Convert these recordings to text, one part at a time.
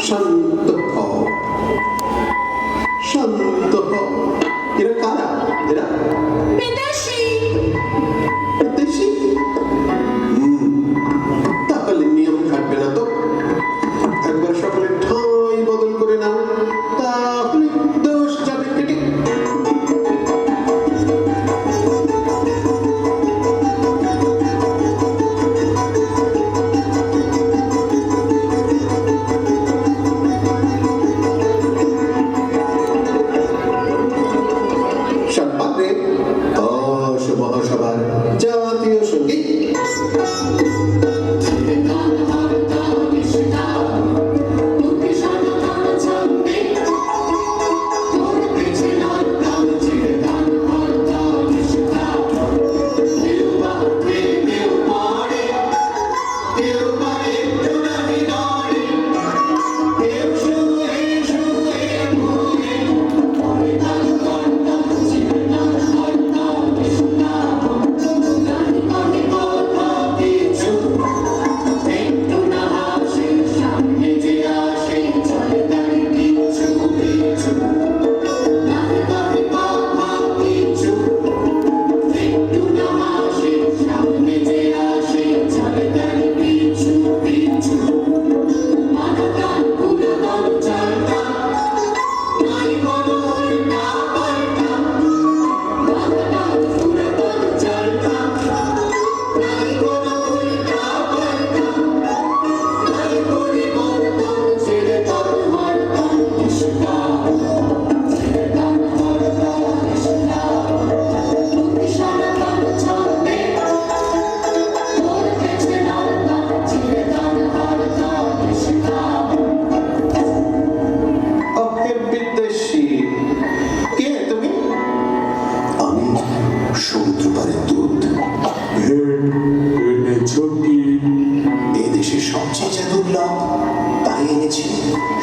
শান্ত হও, শান্ত হও। এরা কারা? এরা বিদেশি। বিদেশি? তাহলে নিয়ম থাকবে না তো। একবার সকলে ঠাঁই বদল করে নাও, তাহলে দোষ যাবে কেটে। সম্পাদে মহাসভার জাতীয় সঙ্গীত।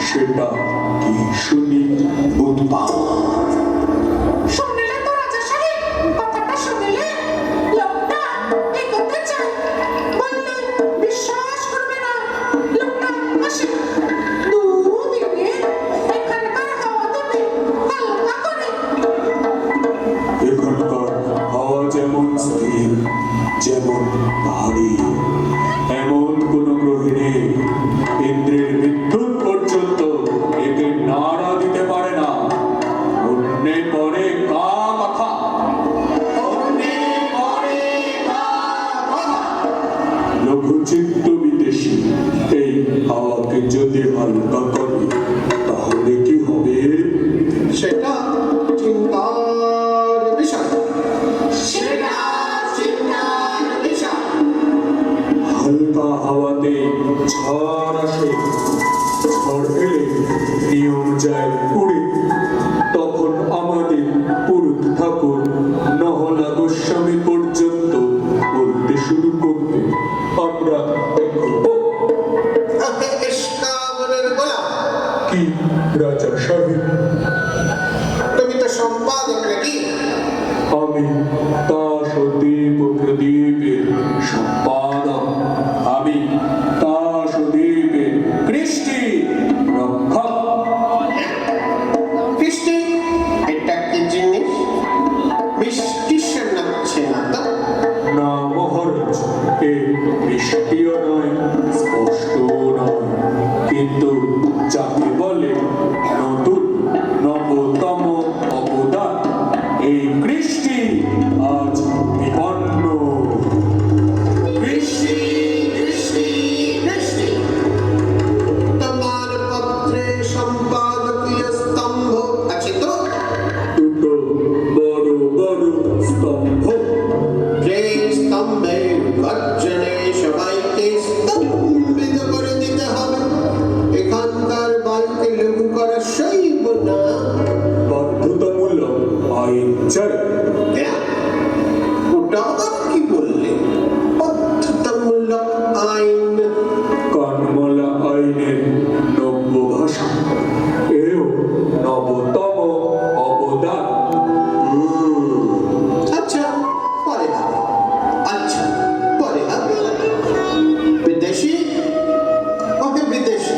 সেটা কি শুনি? উদ্পাত। শুনলে তো রাজা সাহেব, কথাটা শুনলে লোকটা এগোতে চায়, বললে বিশ্বাস করবে না। লোকটা আসে দুদিনে এখানকার হাওয়া দেবে হালকা করে। এখানকার হাওয়া যেমন স্থির, যেমন ভারী, এমন কোন গ্রহে নেই। ইন্দ্রের বিদ্যুৎ পর্যন্ত একে নাড়া দিতে পারে না। অন্যে পরে কা কথা, অন্যে পরে কা কথা। লঘুচিত্ত বিদেশী এই হাওয়াকে যদি হালকা করে তাহলে কি হবে? সেটা চিন্তার বিষয়। সেটা চিন্তার বিষয়। হালকা হাওয়াতে ঝড় আসে, ঝড় এলে নিয়ম যায় উড়ে। তখন আমাদের পুরুত ঠাকুর নহলা গোস্বামী পর্যন্ত বলতে শুরু করবে, আমরা এগোবো। ইস্কাবনের গোলাম। কি রাজা সাহেব? তুমি তো সম্পাদক নাকি? আমি দাস ও দেব প্রদীপের সম্পাদক। আমি দাস ও দেবের কৃষ্টি রক্ষক। কৃষ্টি? এটা কি জিনিস? মিষ্টি শোনাচ্ছে না তো? না মহারাজ, এ বৃষ্টিও নয়, স্পষ্টও নয়, কিন্তু যাকে বলে নতুন নবতম অবদান, এই কৃষ্টি আজ বিপন্ন। কৃষ্টি, কৃষ্টি, কৃষ্টি। তোমার পত্রে সম্পাদকীয় স্তম্ভ আছে তো? দুটো বড় বড় স্তম্ভ। যে স্তম্ভের গর্জনে সবাইকে স্তম্ভিত করে দিতে হবে। এখানকার বায়ুকে লঘু করা সইব না। বাধ্যতামূলক আইন চাই। হ্যাঁ? ওটা আবার কি বললে? বাধ্যতামূলক আইন। কানমলা আইনের নব্য ভাষা, এও নবতম অবদান। আচ্ছা, পরে হবে। আচ্ছা, পরে হবে। বিদেশি? ওকে বিদেশি।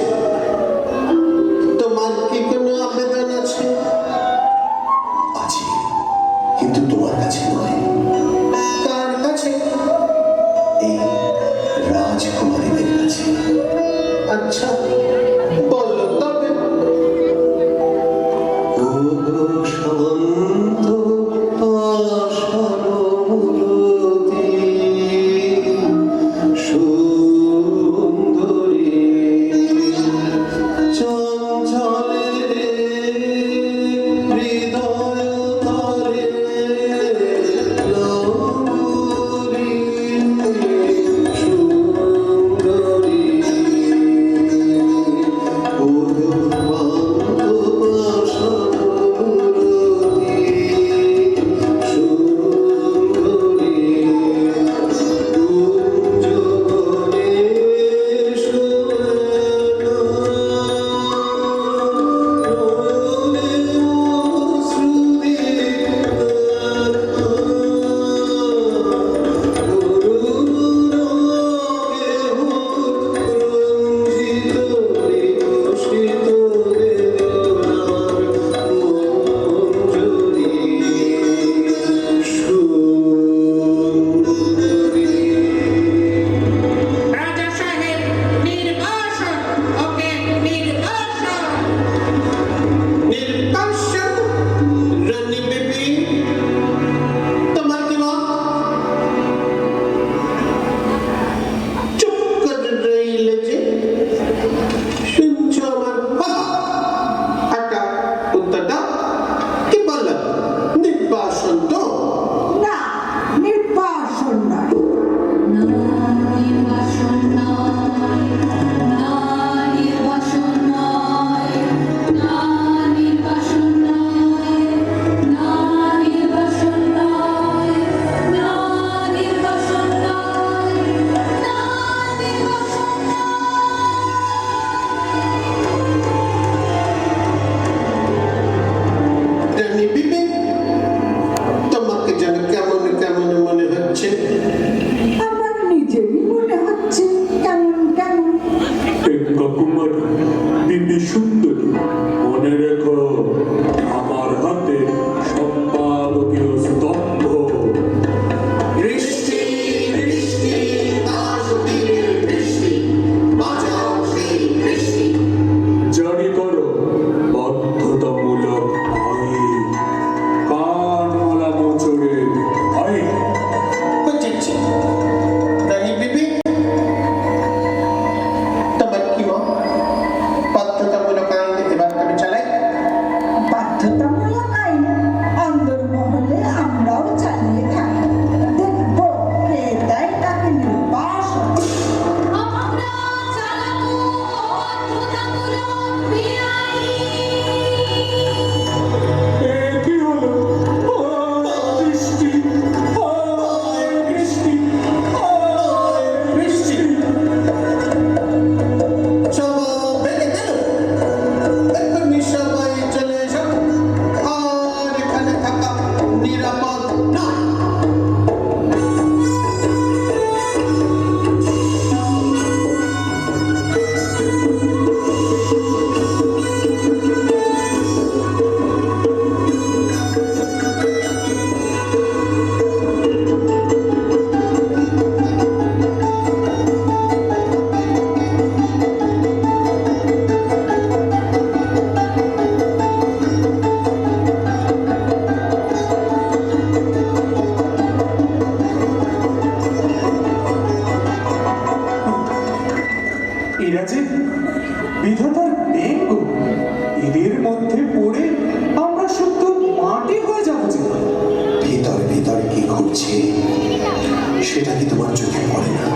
সেটা কি তোমার চোখে পড়ে না?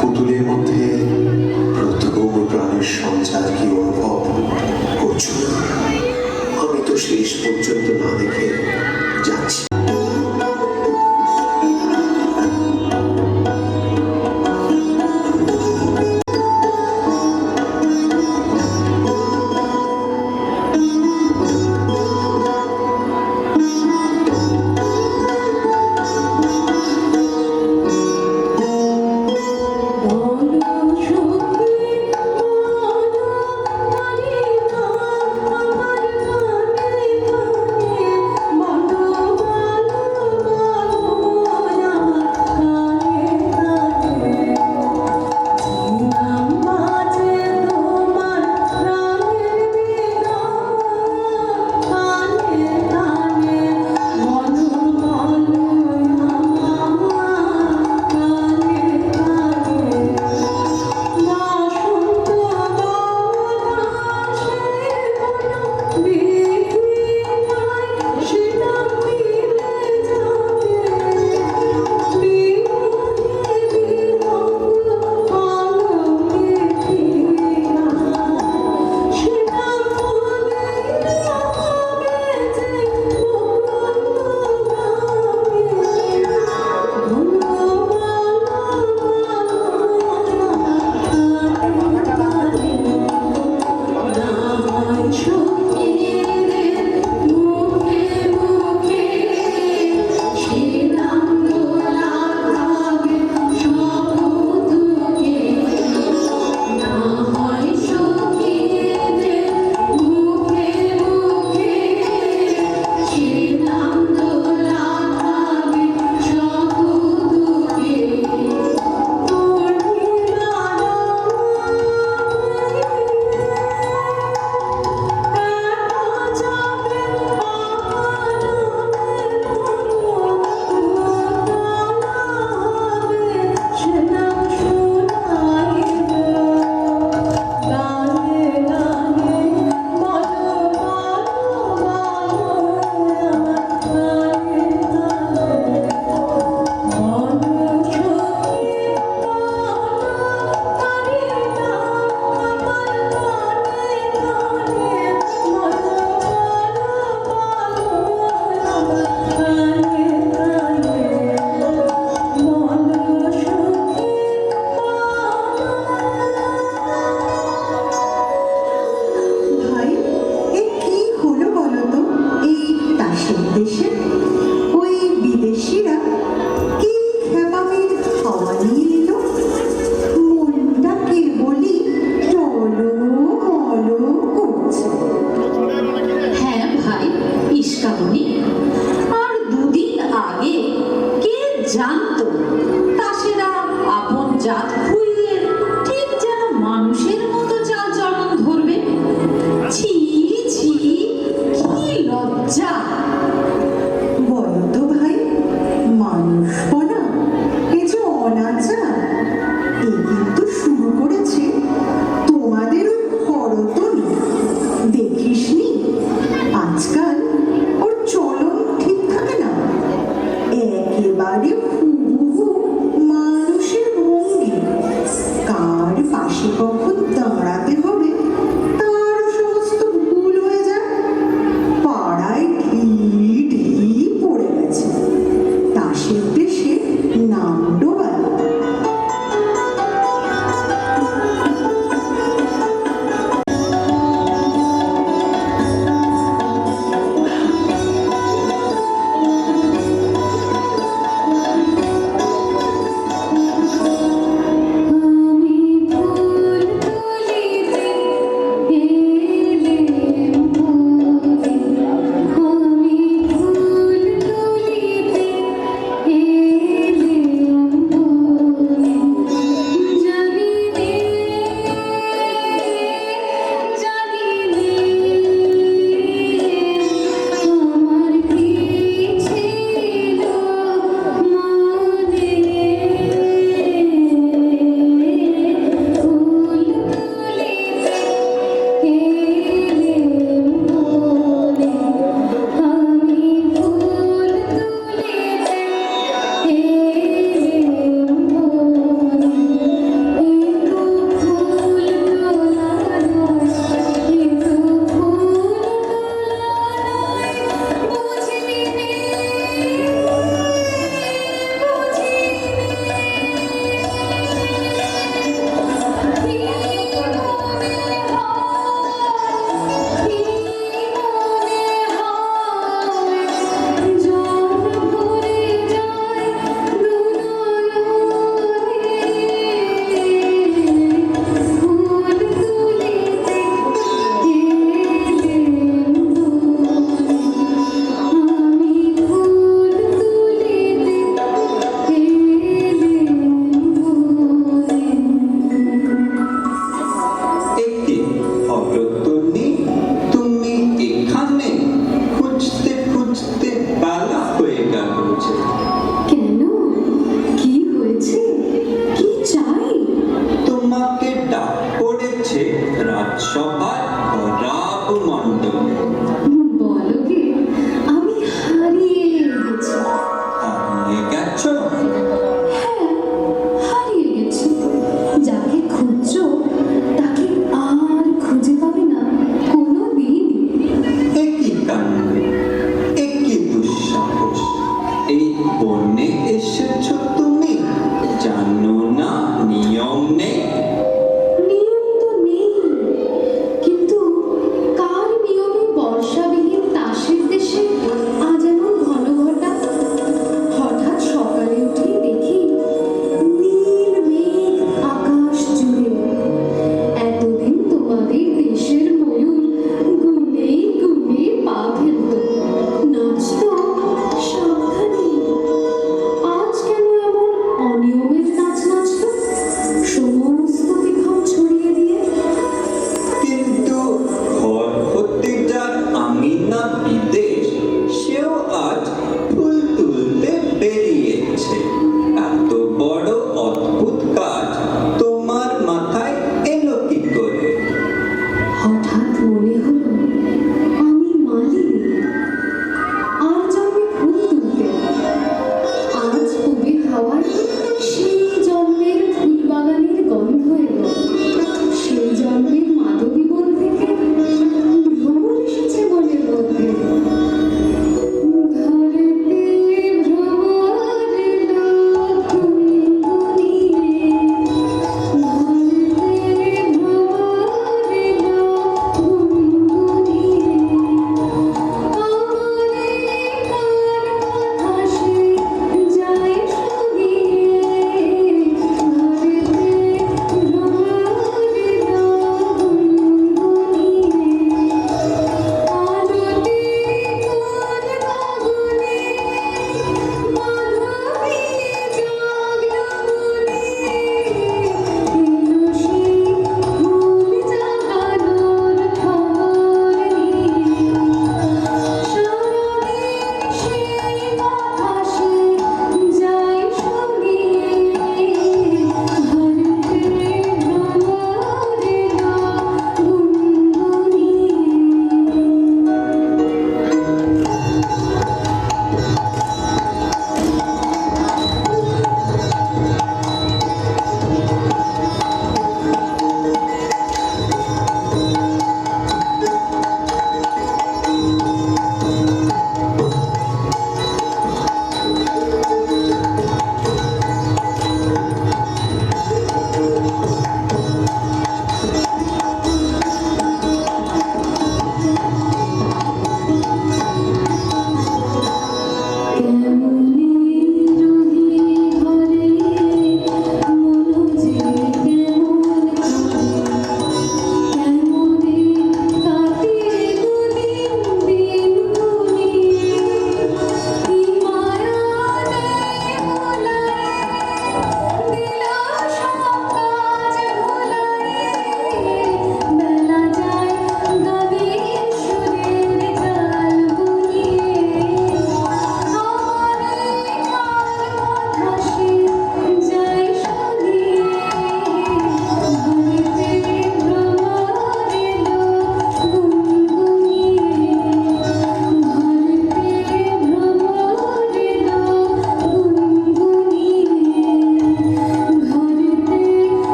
পুতুলের মধ্যে প্রথম প্রাণের সঞ্চার কি অনুভব করছো না? আমি তো শেষ পর্যন্ত না দেখে যাচ্ছি। বন্ধ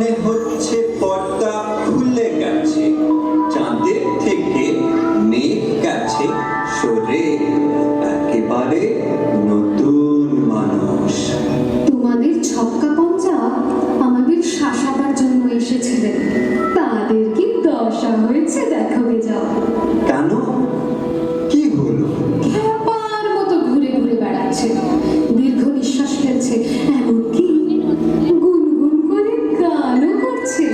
মনে হচ্ছে পর্দা খুলে গেছে, চাঁদের থেকে মেঘ গেছে সরে, একেবারে নতুন মানুষ। তোমাদের ছক্কা পঞ্চা আমাদের শাসাবার জন্য এসেছিলেন, তাদের কি দশা হয়েছে দেখো গে যাও। কেন, কি হলো? খ্যাপার মতো ঘুরে ঘুরে বেড়াচ্ছে, দীর্ঘ নিঃশ্বাস ফেলছে, এমনকি গুনগুন করে গানও করছে।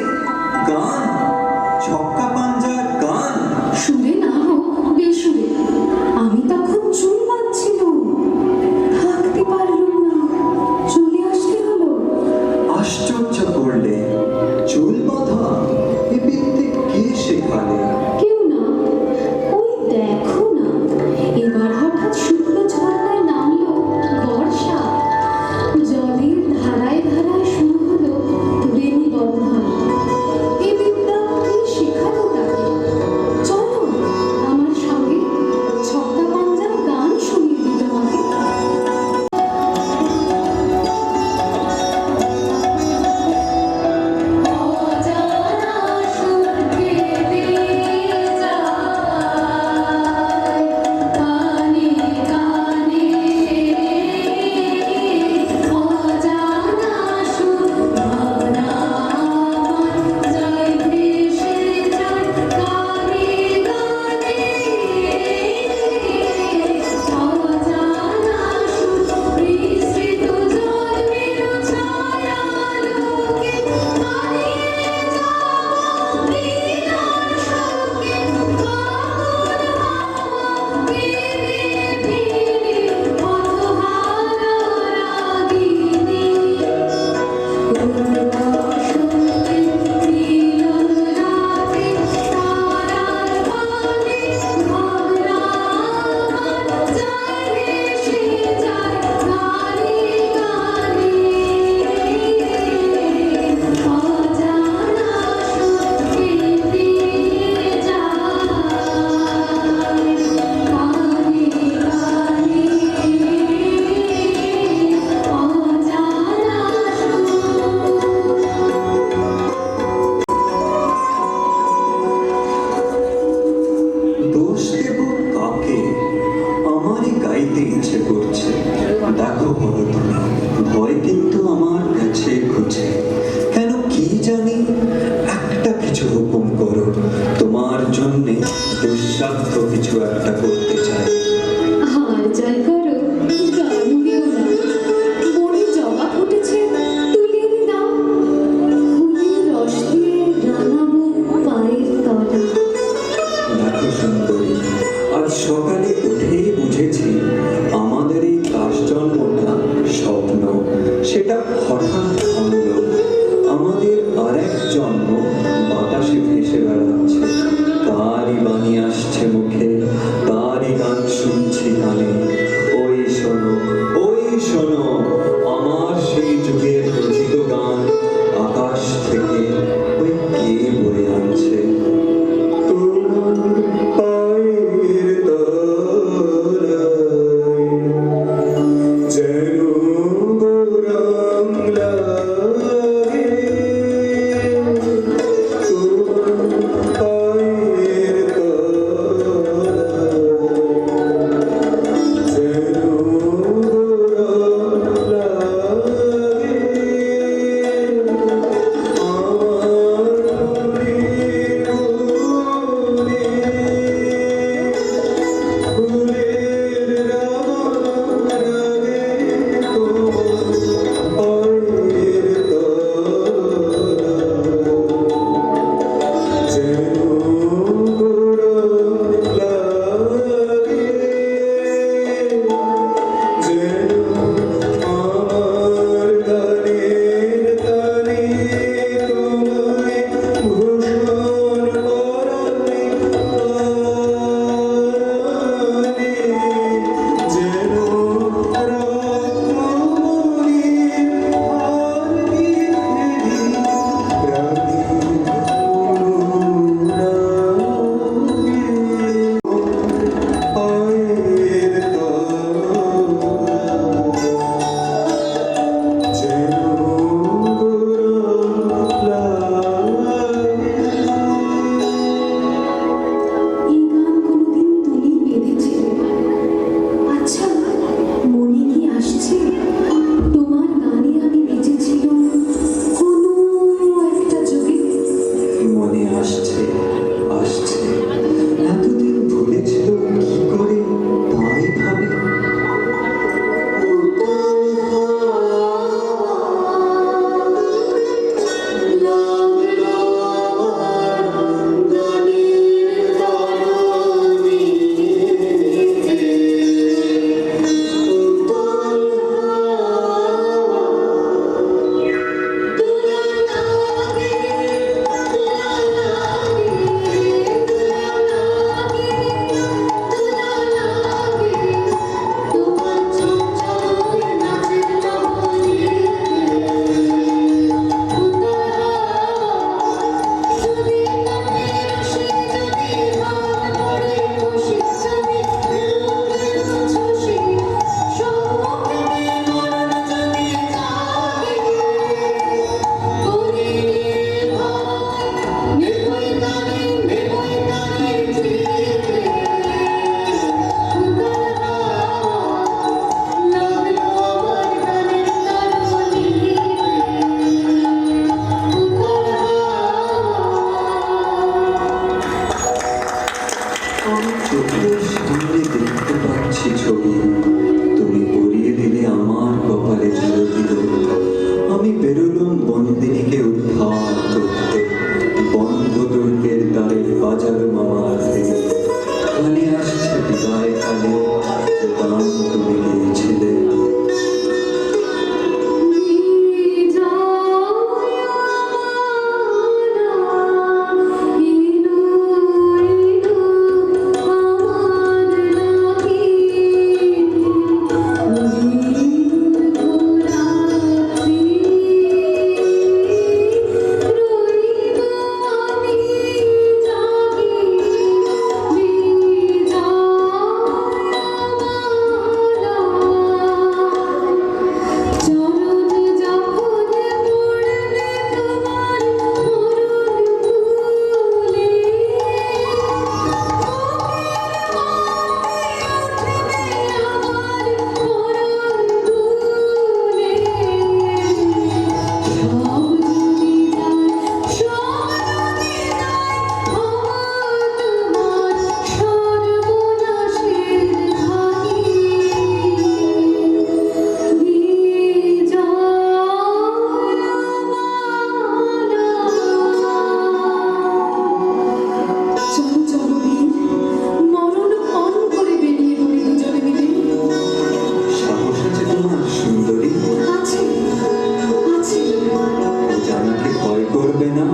হবে না?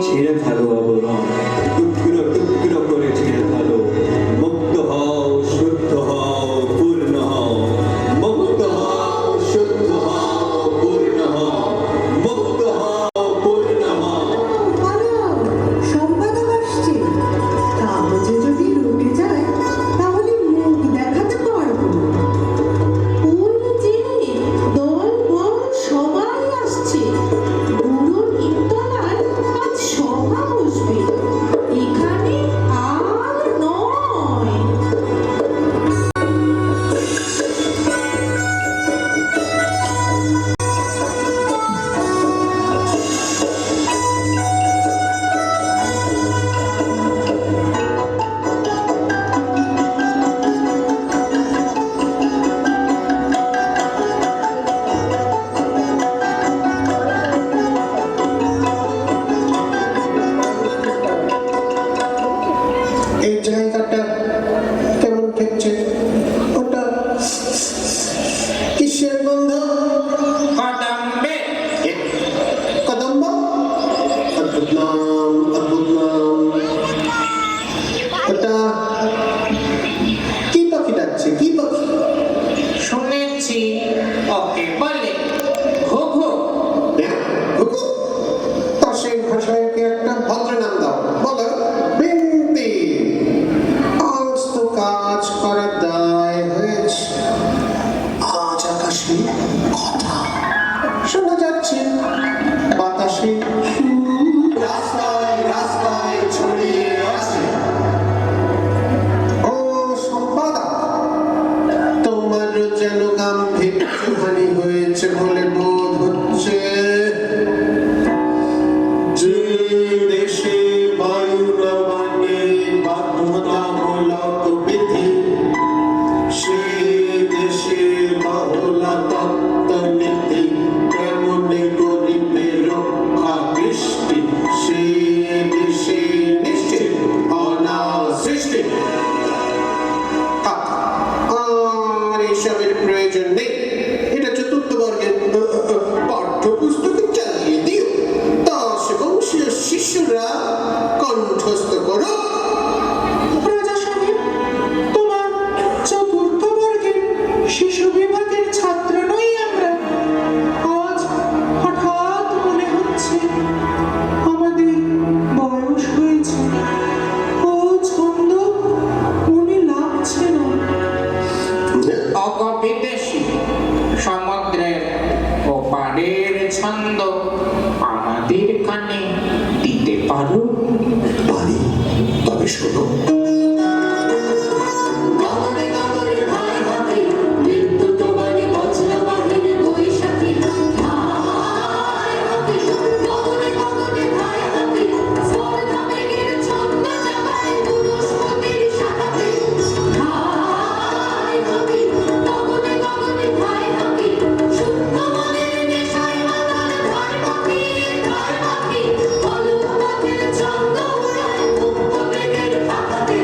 ছেড়ে ফেলো আবরণ, টুকরো টুকরো করে ছেড়ে ফেলো। মুক্ত হও, শুদ্ধ হও, পূর্ণ হও। মুক্ত হও, শুদ্ধ হও, পূর্ণ হও। মুক্ত হও, পূর্ণ হও। সম্পাদক আসছে, কাগজে যদি রটে যায় তাহলে মুখ দেখাতে পারবো। ওই যে দল বল সবাই আসছে, বুড়ো নিমতলায় আজ সভা বসবে, এখানে আর নয়। এই জায়গাটা কেমন ঠেকছে? ওটা কিসের গন্ধ? কদম্বে এ, কদম্ব? অদ্ভুত নাম, অদ্ভুত নাম। ওটা কি পাখি ডাকছে? কি পাখি? শুনেছি ওকে বলে ঘুঘু। ঘুঘু? তা সেই ভাষায় কি একটা ভদ্র নাম দাও, বলো। বিনতি। আজ তো কাজ করার দায় হয়েছে। আজ আকাশে কথা শোনা যাচ্ছে, বাতাসে রাস্তায় রাস্তায় ছড়িয়ে আছে। ও সম্পাদক, তোমার যেন গাম্ভীর্যহানি হয়েছে বলে বোধ হচ্ছে। যে দেশে বায়ু নামানে বাধ্যতামূলক বিধি, সে দেশে বাহুলা তত্ত্বনীতি কেমনে করিবে রক্ষা দৃষ্টি। সে দেশে নিশ্চিত অনাসৃষ্টি। আর এসবের প্রয়োজন নেই। এটা চতুর্থ বর্গের পাঠ্যপুস্তকে চালিয়ে দিও। দাস বংশীয় শিশুরা কণ্ঠস্থ করো। রাজা সাহেব, তোমার চতুর্থ বর্গের শিশু বিভাগের ছাত্র নই আমরা। আজ হঠাৎ মনে হচ্ছে আমাদের বয়স হয়েছে। ও ছন্দ মনে লাগছে না। অগবিদেশী সমুদ্রের ওপারের ছন্দ আমাদের কানে দিতে পারো? পারি, তবে শোনো। চন্দ্র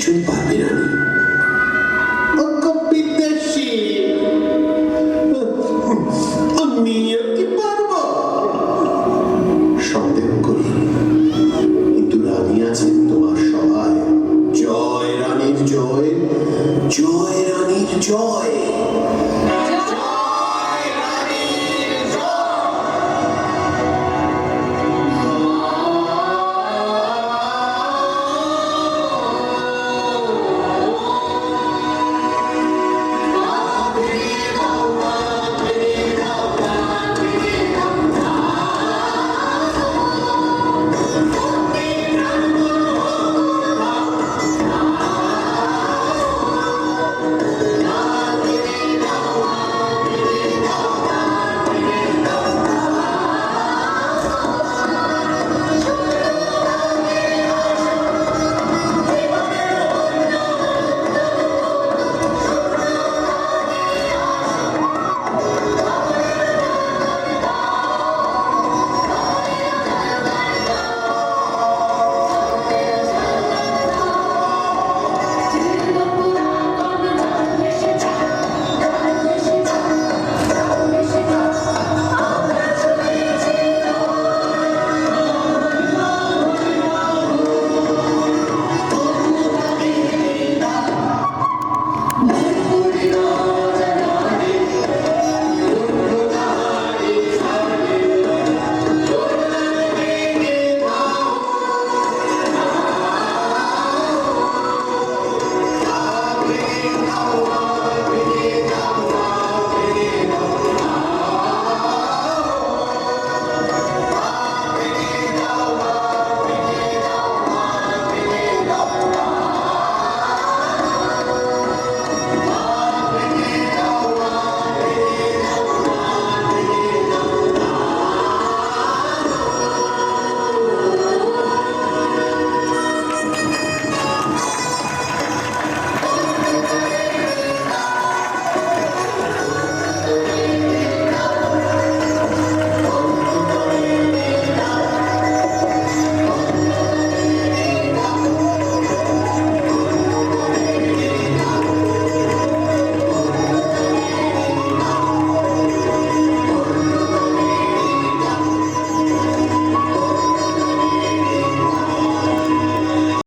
নিশ্চয়ই পারবে রানী। বিদেশি আমিও কি পারবো? সন্দেহ করি, কিন্তু রানী আছেন তোমার সভায়। জয় রানীর জয়, জয় রানীর জয়।